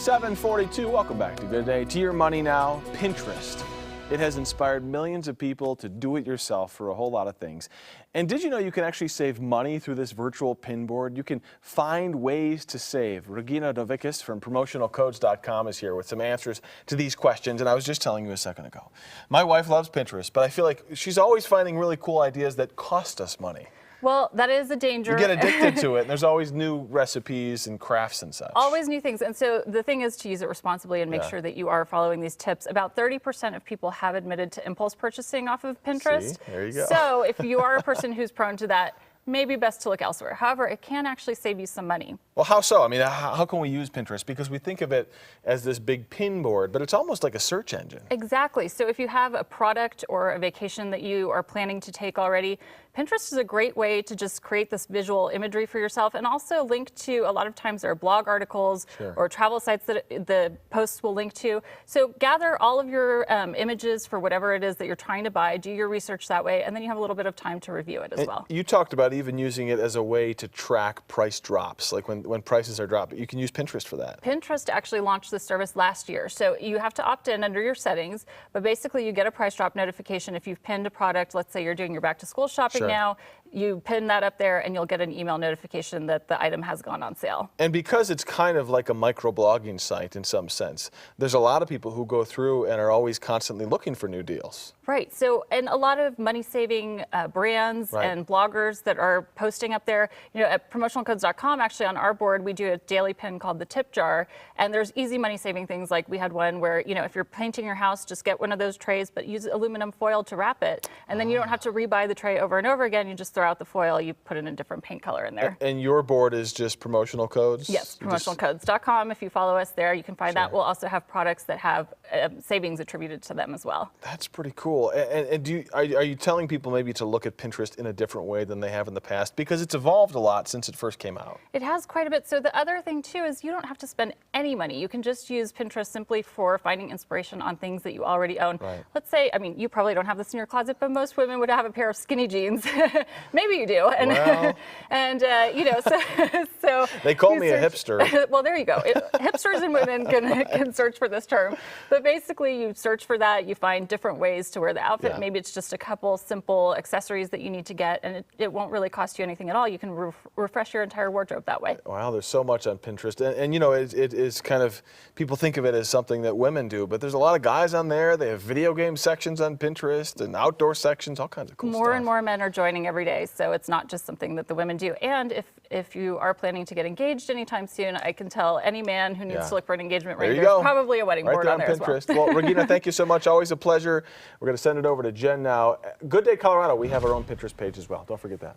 7:42. Welcome back to Good Day. To Your Money Now. Pinterest. It has inspired millions of people to do it yourself for a whole lot of things. And did you know you can actually save money through this virtual pin board? You can find ways to save. Regina Novickis from PromotionalCodes.com is here with some answers to these questions. And I was just telling you a second ago, my wife loves Pinterest, but I feel like she's always finding really cool ideas that cost us money. Well, that is a danger. You get addicted to it, and there's always new recipes and crafts and such. Always new things. And so the thing is to use it responsibly and make sure that you are following these tips. About 30% of people have admitted to impulse purchasing off of Pinterest. See? There you go. So if you are a person who's prone to that, maybe best to look elsewhere. However, it can actually save you some money. Well, how so? I mean, how can we use Pinterest? Because we think of it as this big pin board, but it's almost like a search engine. Exactly. So if you have a product or a vacation that you are planning to take already, Pinterest is a great way to just create this visual imagery for yourself and also link to, a lot of times there are blog articles or travel sites that the posts will link to. So gather all of your images for whatever it is that you're trying to buy, do your research that way, and then you have a little bit of time to review it as well. You talked about even using it as a way to track price drops, like when prices are dropping. You can use Pinterest for that. Pinterest actually launched this service last year. So you have to opt in under your settings, but basically you get a price drop notification if you've pinned a product. Let's say you're doing your back to school shopping now, you pin that up there and you'll get an email notification that the item has gone on sale. And because it's kind of like a microblogging site in some sense, there's a lot of people who go through and are always constantly looking for new deals. Right. So, and a lot of money-saving brands and bloggers that are posting up there. You know, at PromotionalCodes.com, actually on our board, we do a daily pin called the Tip Jar, and there's easy money-saving things like we had one where, you know, if you're painting your house, just get one of those trays, but use aluminum foil to wrap it, and then you don't have to rebuy the tray over and over again. You just throw out the foil, you put in a different paint color in there. And your board is just Promotional Codes? Yes, PromotionalCodes.com. If you follow us there, you can find that. We'll also have products that have savings attributed to them as well. That's pretty cool. And are you telling people maybe to look at Pinterest in a different way than they have in the past? Because it's evolved a lot since it first came out. It has quite a bit. So the other thing too is you don't have to spend any money. You can just use Pinterest simply for finding inspiration on things that you already own. Let's say, I mean, you probably don't have this in your closet, but most women would have a pair of skinny jeans. Maybe you do. And, well, and you know, so they call me a hipster. Well, there you go. Hipsters and women can search for this term. But basically, you search for that. You find different ways to wear the outfit. Maybe it's just a couple simple accessories that you need to get, and it won't really cost you anything at all. You can refresh your entire wardrobe that way. Wow, there's so much on Pinterest. And you know, it is kind of, people think of it as something that women do, but there's a lot of guys on there. They have video game sections on Pinterest and outdoor sections, all kinds of cool stuff. More and more men are joining every day, so it's not just something that the women do. And if you are planning to get engaged anytime soon, I can tell any man who needs to look for an engagement ring, there's probably a wedding board on there Pinterest as well. Well, Regina, thank you so much. Always a pleasure. We're going to send it over to Jen now. Good Day, Colorado. We have our own Pinterest page as well. Don't forget that.